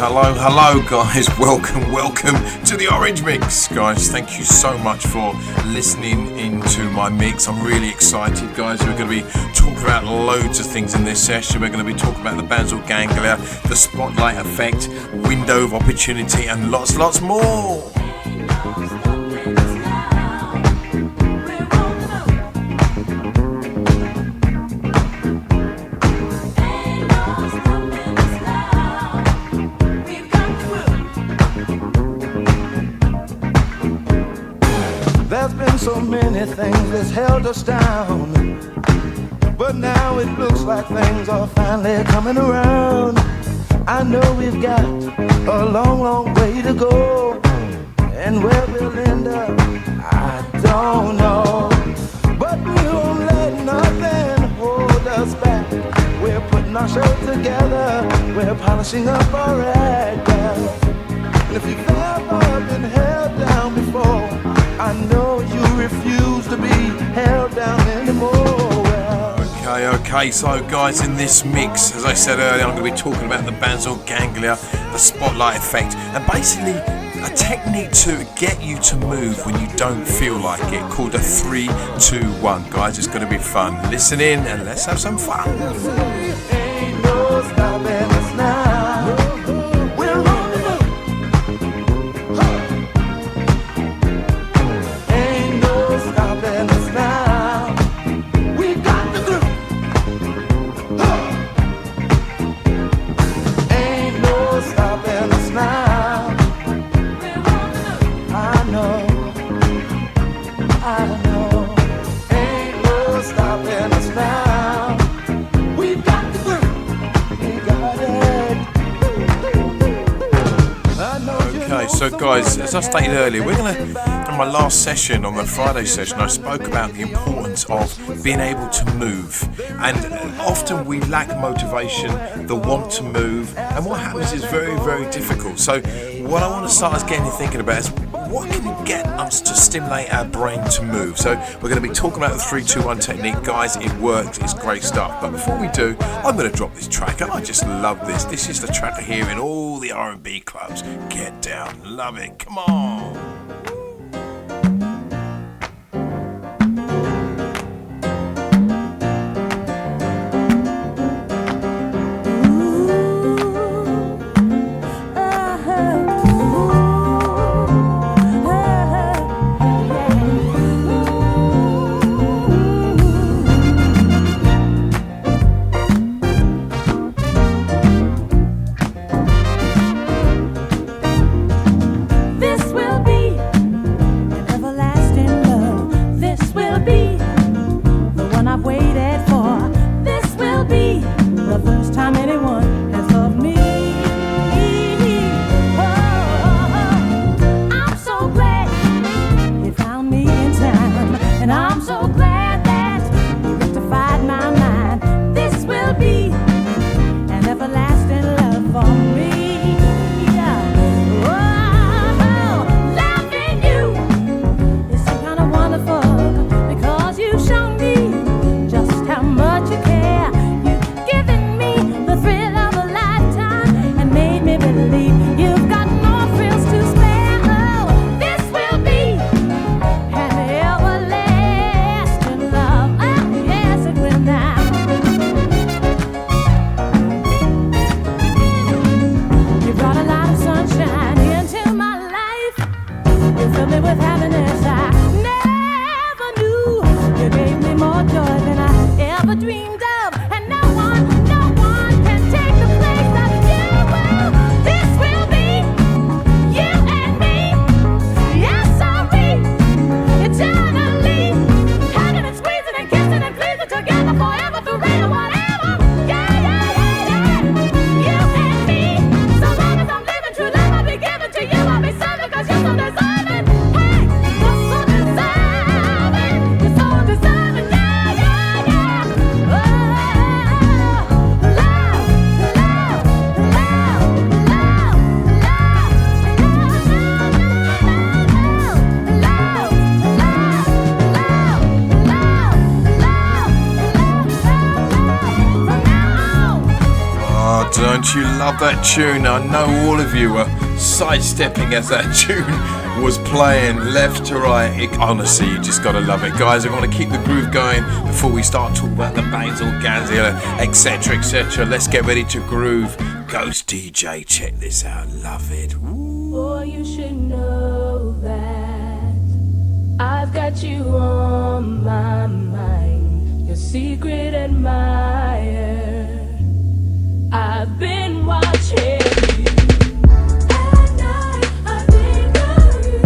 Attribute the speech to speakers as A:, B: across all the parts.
A: Hello guys, welcome to the Orange Mix, guys. Thank you so much for listening into my mix. I'm really excited, guys. We're going to be talking about loads of things in this session. We're going to be talking about the basal ganglia, the spotlight effect, window of opportunity, and lots more.
B: There's been so many things that's held us down, but now it looks like things are finally coming around. I know we've got a long way to go, and where we'll end up, I don't know. But we won't let nothing hold us back. We're putting our show together, we're polishing up our act, girl. And if you've ever been held down before, I know you refuse to be held down anymore.
A: Okay, so guys, in this mix, as I said earlier, I'm going to be talking about the basal ganglia, the spotlight effect, and basically a technique to get you to move when you don't feel like it, called a 3, 2, 1. Guys, it's going to be fun. Listen in and let's have some fun.
B: Ain't no stopping us now.
A: So guys, as I stated earlier, we're going to, in my last session, on the Friday session, I spoke about the importance of being able to move. And often we lack motivation, the want to move, and what happens is very, very difficult. So what I want to start us getting you thinking about is, what can get us to stimulate our brain to move? So we're going to be talking about the 3, 2, 1 technique. Guys, it works, it's great stuff. But before we do, I'm going to drop this track. I just love this. This is the track I hear in all the R&B clubs. Get down, love it, come on. don't you love that tune? I know all of you were sidestepping as that tune was playing left to right. Honestly, you just gotta love it. Guys, I want to keep the groove going before we start talking about the Basil Ganzia, etc, etc. Let's get ready to groove. Ghost DJ, check this out, love it.
C: Boy, you should know that I've got you on my mind, your secret admirer. I've been watching you. At night, I think of you.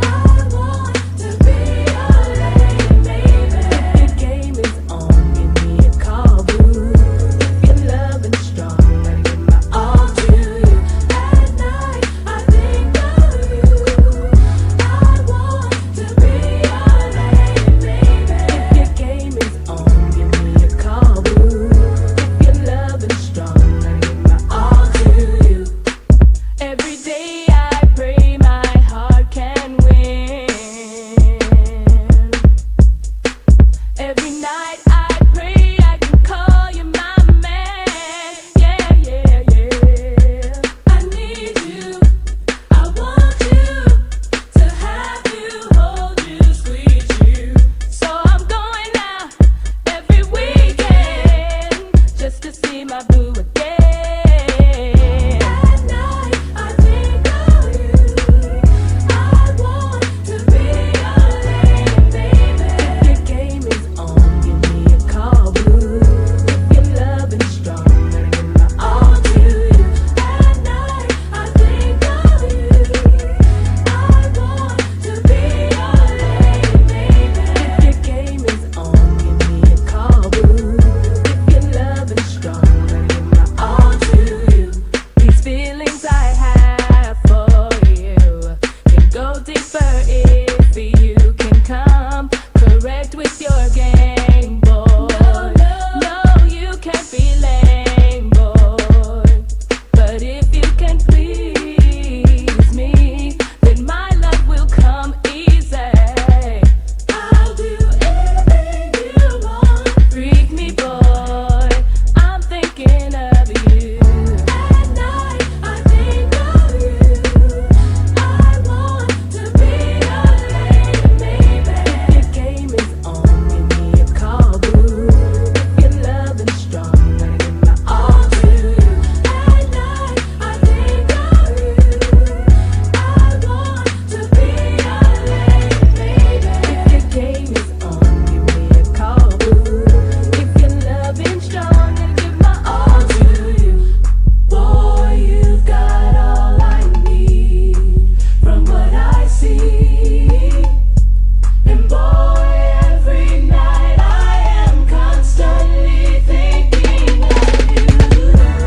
C: I want to be your lady, baby. If your game is on, give me a call, boo. If you're loving strong, I give my all to you. At night, I think of you. I want to be your lady, baby. If your game is on, give me a call, boo. If you're loving strong, I give my all to you. Every day I pray my heart can win. Every night I pray I can call you my man. Yeah, yeah, yeah. I need you. I want you to have you, hold you, squeeze you. So I'm going out every weekend just to see my boo again. At night I think of you. I want to be your lady, baby. If your game is on, give me a call, boo. If you're loving strong, I give my all to you. At night I think of you. I want to be your lady, baby. If your game is on, give me a call, boo. If you're loving strong, I give my all to you. These feelings I have for you can go deeper if you can come correct with your game, boy. No, you can't be lame, boy. But if you can please me, then my love will come easy. I'll do anything you want. Freak me, boy. I'm thinking of you. At night I think of you. I want to be your lady, baby. If your game is on, give me a call, boo. If you're loving strong, I give my all to you. At night I think of you. I want to be your lady, baby. If your game is on, give me a call, boo. If you're loving strong, I give my all to you. Boy, you've got all I need from what I see. And boy, every night I am constantly thinking of you. At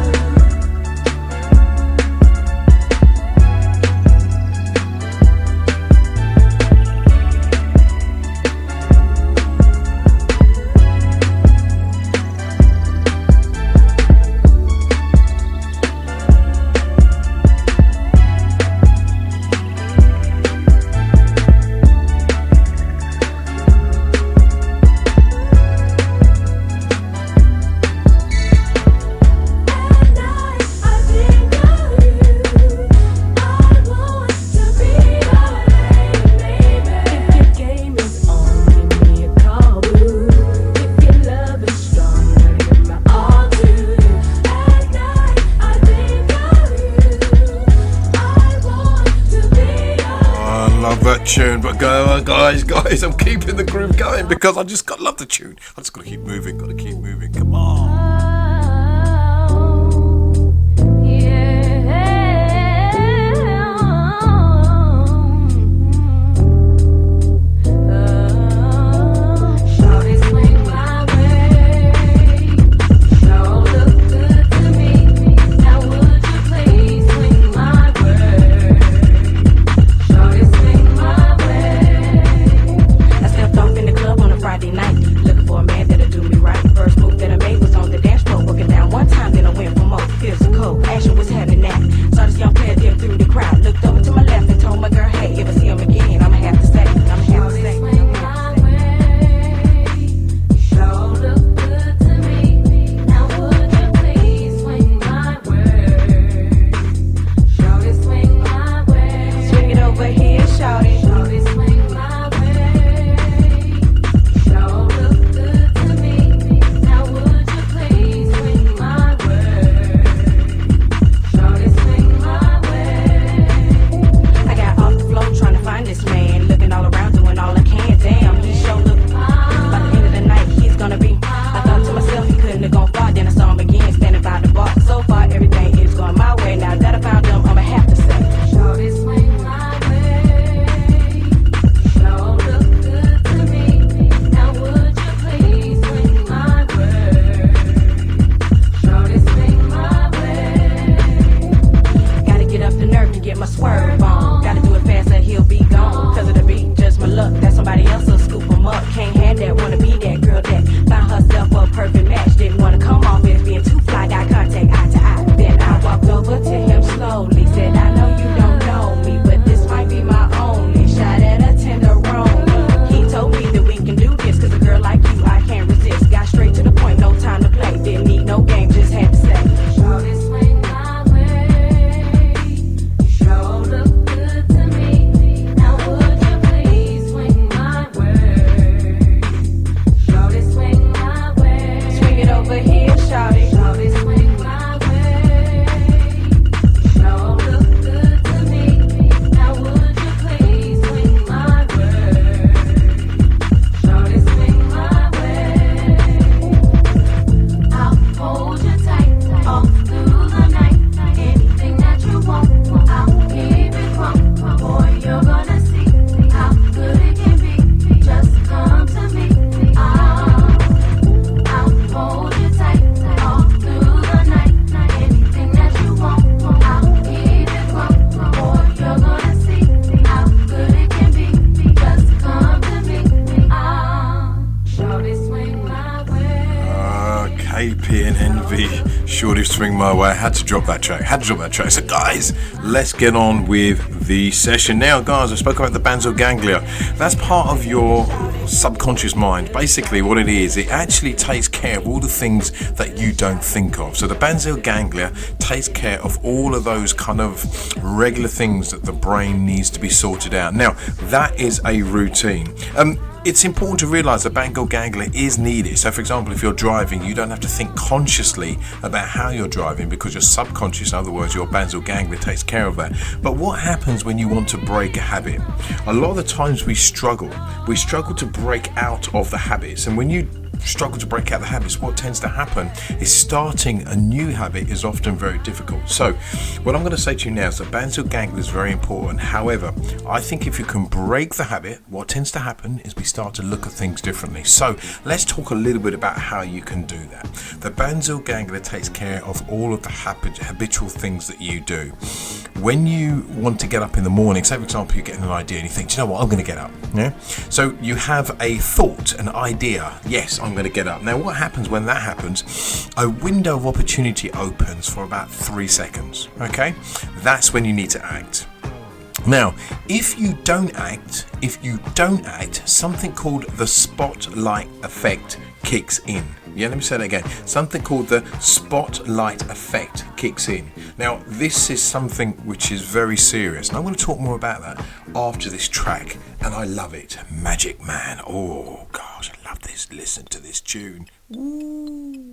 C: night I think of you. I want to be your lady, baby. If your game is on, give me a call, boo. If your love is strong, I give my all to you. At night I think of you. I want to be your.
A: I love that tune, but guys, I'm keeping the groove going because I just love the tune. I just gotta keep moving, come on.
C: Shorty swing my way, sure look good to me. Now would you please swing my way? Shorty swing my way.
D: I stepped off in the club on a Friday night, looking for a man that'll do me right. First move that I made was on the dance floor. else will scoop 'em up. Can't have that, wanna be that girl that found herself a perfect match. Didn't wanna come off as being too fly, got contact eye to eye. Then I walked over to him slowly, said, I know you don't know me, but this might be my only shot at a tenderoni. He told me that we can do this, cause a girl like you I can't resist. Got straight to the point, no time to play. Didn't need no game, just had to say, shorty swing my way. You sure look good to me. Now would you please swing my way? Shorty swing my way. Swing it over here, shorty. Shorty swing my way. You sure look good to me. Now would you please swing my way? Shorty swing my way. I'll hold you tight all through the night. Anything that you want, I'll keep it from. Boy, you're gonna see how good it can be. Just come to me. I'll hold you tight all through the night. Anything that you want, I'll keep it from. Boy, you're gonna see how good it can be. Just come to me. Shorty swing my way.
A: KP and Envy, Shorty Swing My Way. I had to drop that track. So guys, let's get on with the session. Now guys, I spoke about the basal ganglia. That's part of your subconscious mind. Basically what it is, it actually takes care of all the things that you don't think of. So the basal ganglia takes care of all of those kind of regular things that the brain needs to be sorted out. Now that is a routine. It's important to realise that basal ganglia is needed. So for example, if you're driving, you don't have to think consciously about how you're driving because your subconscious, in other words, your basal ganglia takes care of that. But what happens when you want to break a habit? A lot of the times we struggle to break out of the habits. And when you struggle to break out the habits, what tends to happen is starting a new habit is often very difficult. So what I'm going to say to you now is that basal ganglia is very important. However, I think if you can break the habit, what tends to happen is we start to look at things differently. So let's talk a little bit about how you can do that. The basal ganglia takes care of all of the habitual things that you do. When you want to get up in the morning, say for example you're getting an idea and you think, do you know what, I'm going to get up. Yeah. So you have a thought, an idea. Yes, I'm going to get up. Now what happens when that happens? A window of opportunity opens for about 3 seconds. Okay, that's when you need to act. Now, if you don't act, something called the spotlight effect kicks in. Yeah, let me say that again. Something called the spotlight effect kicks in. Now, this is something which is very serious, and I'm going to talk more about that after this track, and I love it. Magic Man. Oh, gosh, I love this. Listen to this tune. Ooh.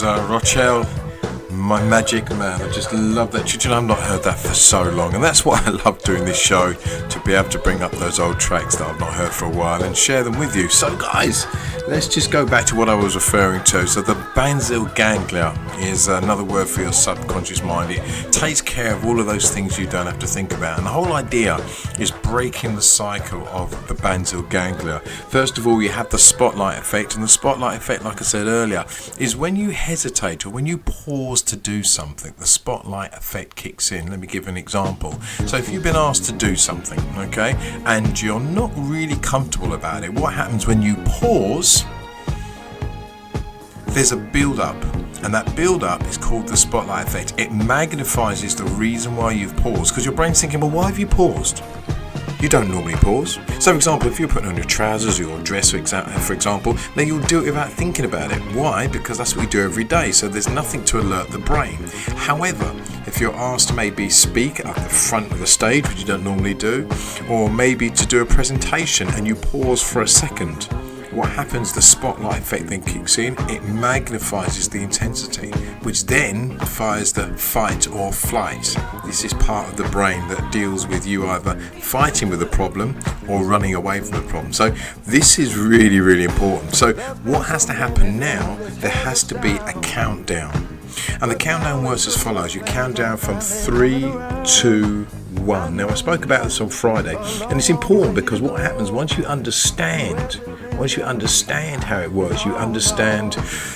A: was Rochelle, My Magic Man. I just love that. You know, I've not heard that for so long, and that's why I love doing this show, to be able to bring up those old tracks that I've not heard for a while and share them with you. So guys, let's just go back to what I was referring to. So the basal ganglia is another word for your subconscious mind. It takes care of all of those things you don't have to think about, and the whole idea is breaking the cycle of the basal ganglia. First of all, you have the spotlight effect, and the spotlight effect, like I said earlier, is when you hesitate or when you pause to do something, the spotlight effect kicks in. Let me give an example. So if you've been asked to do something, okay, and you're not really comfortable about it, what happens when you pause? There's a build-up, and that build-up is called the spotlight effect. It magnifies the reason why you've paused, because your brain's thinking, well, why have you paused? You don't normally pause. So, for example, if you're putting on your trousers or your dress, for example, then you'll do it without thinking about it. Why? Because that's what we do every day, so there's nothing to alert the brain. However, if you're asked to maybe speak at the front of the stage, which you don't normally do, or maybe to do a presentation and you pause for a second, what happens, the spotlight effect then kicks in. It magnifies the intensity, which then fires the fight or flight. This is part of the brain that deals with you either fighting with the problem or running away from the problem. So this is really, really important. So what has to happen now? There has to be a countdown. And the countdown works as follows. You count down from 3, 2, 1. Now, I spoke about this on Friday, and it's important because what happens once you understand how it works, you understand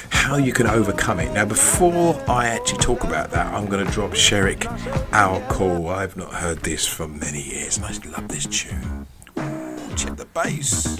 A: how you can overcome it. Now, before I actually talk about that, I'm going to drop Sherik Our Call. I've not heard this for many years, and I just love this tune. Ooh, check the bass.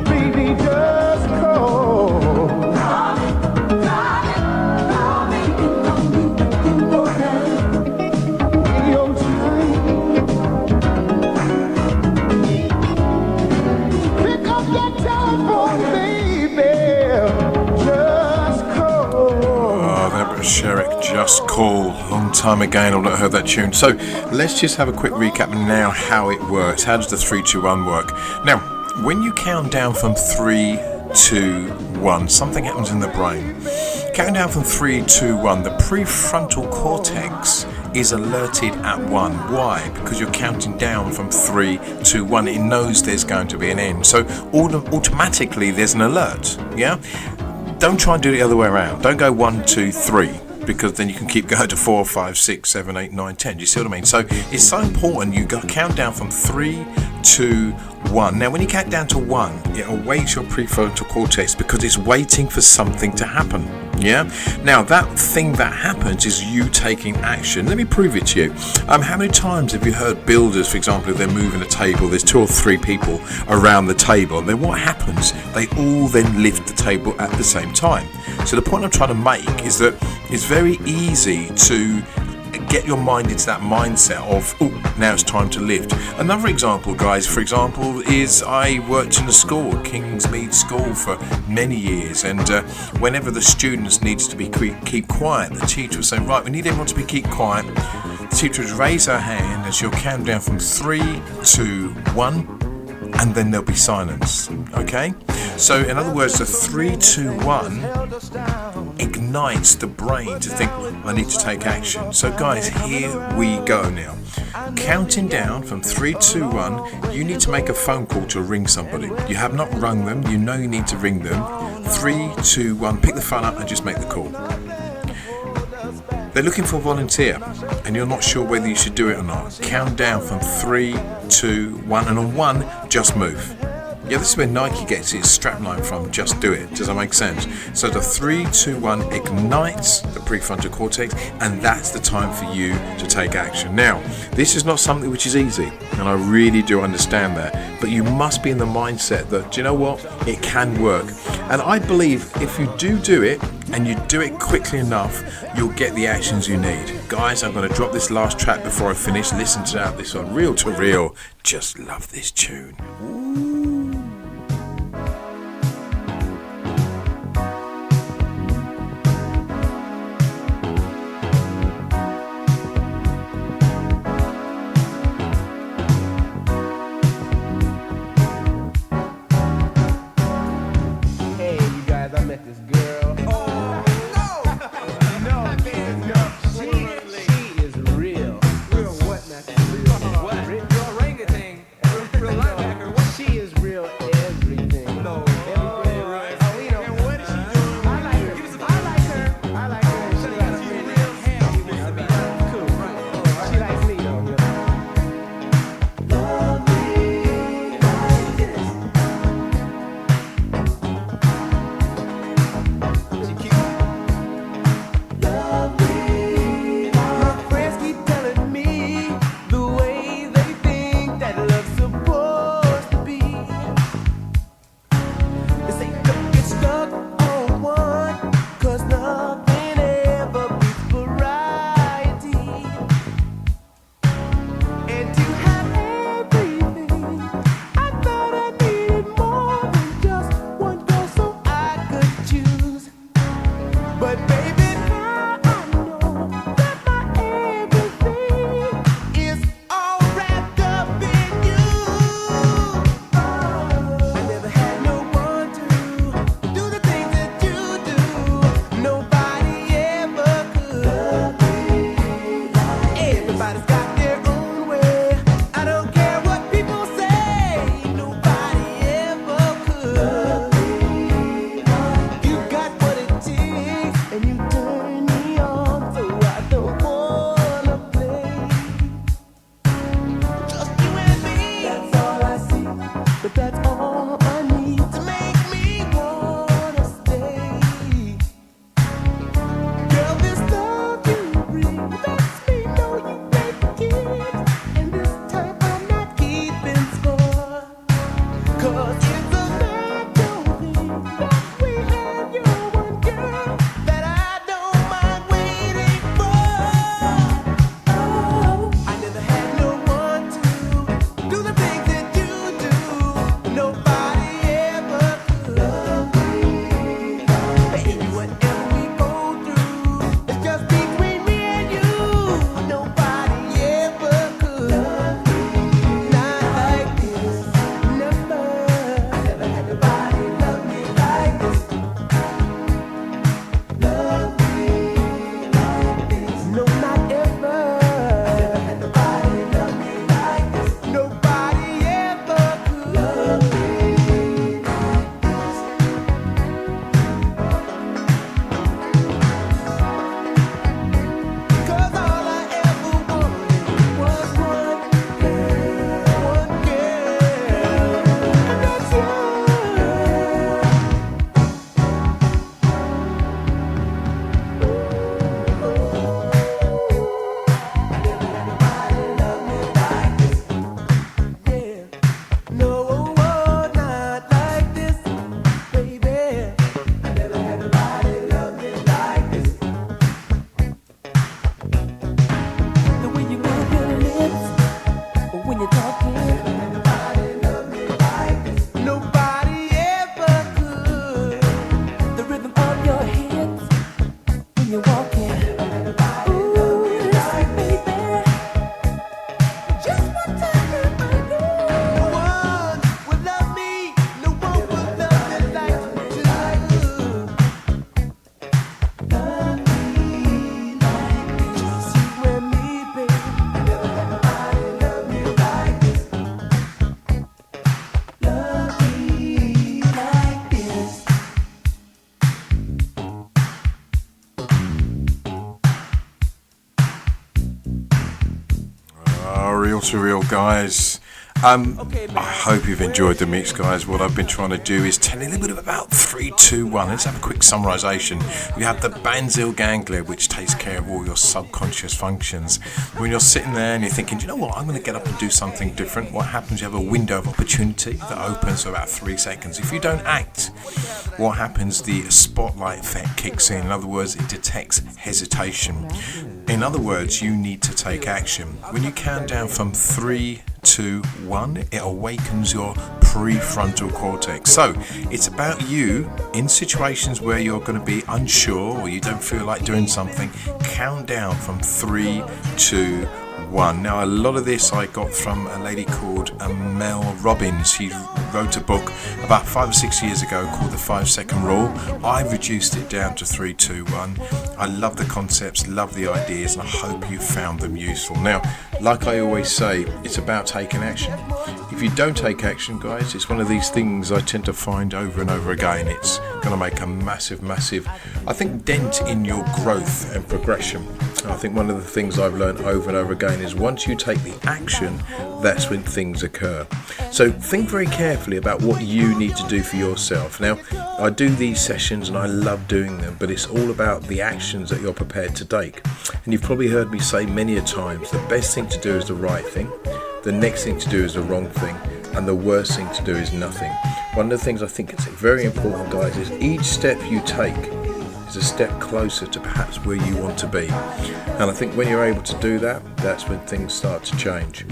B: Baby,
A: Sherrick, Just Call. Long time again, I've not heard that tune. So let's just have a quick recap now how it works. How does the 3, 2, 1 work? Now, when you count down from 3, 2, 1, something happens in the brain. Counting down from 3, 2, 1, the prefrontal cortex is alerted at 1. Why? Because you're counting down from 3, 2, 1. It knows there's going to be an end. So automatically there's an alert. Yeah? Don't try and do it the other way around. Don't go 1, 2, 3. Because then you can keep going to 4, 5, 6, 7, 8, 9, 10. Do you see what I mean? So it's so important you go count down from 3, 2, 1. Now when you count down to 1, it awaits your prefrontal cortex because it's waiting for something to happen. Yeah? Now that thing that happens is you taking action. Let me prove it to you. How many times have you heard builders, for example, if they're moving a table, there's 2 or 3 people around the table, and then what happens? They all then lift the table at the same time. So the point I'm trying to make is that it's very easy to get your mind into that mindset of, oh, now it's time to lift. Another example, guys, for example, is I worked in a school, Kingsmead School, for many years, and whenever the students needed to be keep quiet, the teacher would say, right, we need everyone to keep quiet. The teacher would raise her hand and she'll count down from 3, 2, 1, and then there'll be silence. Okay? So in other words, the 3, 2, 1 ignites the brain to think, I need to take action. So guys, here we go now. Counting down from 3, 2, 1, you need to make a phone call to ring somebody. You have not rung them, you know you need to ring them. 3, 2, 1, pick the phone up and just make the call. They're looking for a volunteer and you're not sure whether you should do it or not. Count down from 3, 2, 1, and on 1, just move. Yeah, this is where Nike gets its strapline from, just do it. Does that make sense? So the 3, 2, 1 ignites the prefrontal cortex, and that's the time for you to take action. Now, this is not something which is easy, and I really do understand that, but you must be in the mindset that, do you know what? It can work. And I believe if you do it, and you do it quickly enough, you'll get the actions you need. Guys, I'm going to drop this last track before I finish. Listen to that, this one, Real to Real. Just love this tune. reel to reel, guys. I hope you've enjoyed the mix, guys. What I've been trying to do is tell you a little bit about 3, 2, 1. Let's have a quick summarization. We have the basal ganglia, which takes care of all your subconscious functions. When you're sitting there and you're thinking, do you know what, I'm going to get up and do something different, what happens? You have a window of opportunity that opens for about 3 seconds. If you don't act, what happens? The spotlight effect kicks in. In other words, it detects hesitation. In other words, you need to take action. When you count down from 3, 2, 1, it awakens your prefrontal cortex. So it's about you in situations where you're going to be unsure or you don't feel like doing something. Count down from 3, 2, 1. Now, a lot of this I got from a lady called Mel Robbins. She wrote a book about 5 or 6 years ago called The 5-Second Rule. I've reduced it down to 3, 2, 1. I love the concepts, love the ideas, and I hope you found them useful. Now, like I always say, it's about taking action. If you don't take action, guys, it's one of these things I tend to find over and over again. It's going to make a massive, I think, dent in your growth and progression. And I think one of the things I've learned over and over again is once you take the action, that's when things occur. So think very carefully about what you need to do for yourself. Now, I do these sessions and I love doing them, but it's all about the actions that you're prepared to take. And you've probably heard me say many a times, the best thing to do is the right thing, the next thing to do is the wrong thing, and the worst thing to do is nothing. One of the things I think is very important, guys, is each step you take is a step closer to perhaps where you want to be. And I think when you're able to do that, that's when things start to change.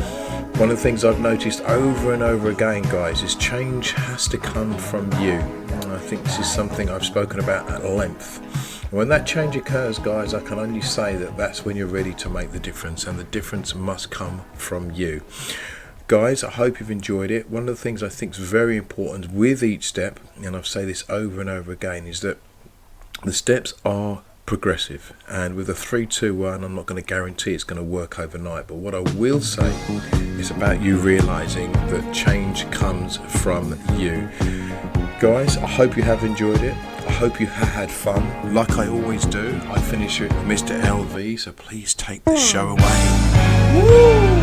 A: One of the things I've noticed over and over again, guys, is change has to come from you. And I think this is something I've spoken about at length. And when that change occurs, guys, I can only say that that's when you're ready to make the difference, and the difference must come from you. Guys, I hope you've enjoyed it. One of the things I think is very important with each step, and I've said this over and over again, is that the steps are progressive, and with a 3, 2, 1, I'm not going to guarantee it's going to work overnight, but what I will say is about you realizing that change comes from you. Guys, I hope you have enjoyed it. I hope you have had fun. Like I always do, I finish it with Mr. LV, so please take the show away. Woo!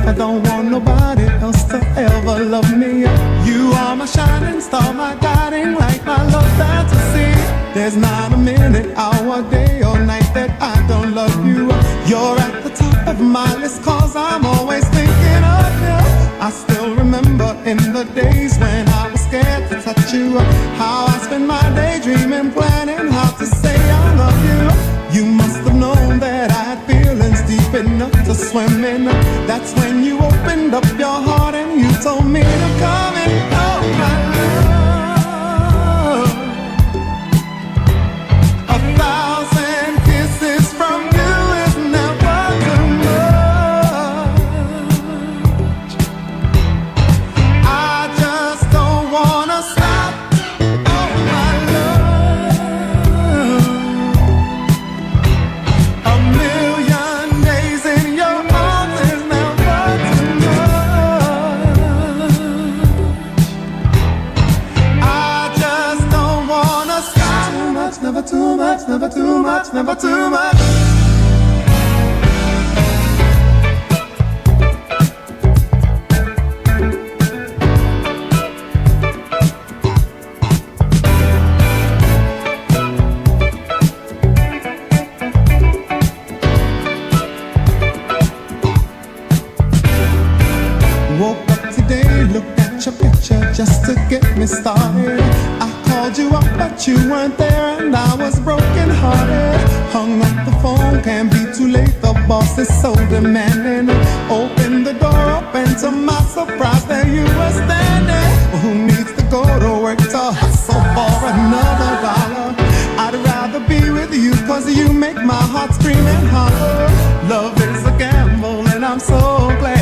B: I don't want nobody else to ever love me. You are my shining star, my guiding light, my love fantasy. There's not a minute, hour, day or night that I don't love you. You're at the top of my list, cause I'm always thinking of you. I still remember in the days when I was scared to touch you, how I spent my day dreaming, planning how to say I love you. You must have known that I had feelings deep enough to swim in. That's when you opened up your heart and you told me to come and hold my love. 1,000 kisses from you is never too much. I just don't wanna stop. Oh my love. A million days in your arms is never too much. I just don't wanna stop. Too much, never too much, never too much, never too much. Woke up today, looked at your picture just to get me started. I called you up, but you weren't there, and I was broken hearted. Hung up the phone, can't be too late, the boss is so demanding. Opened the door up, and to my surprise, there you were standing. Who needs to go to work to hustle for another dollar? I'd rather be
E: 'cause you make my heart scream and holler. Love is a gamble and I'm so glad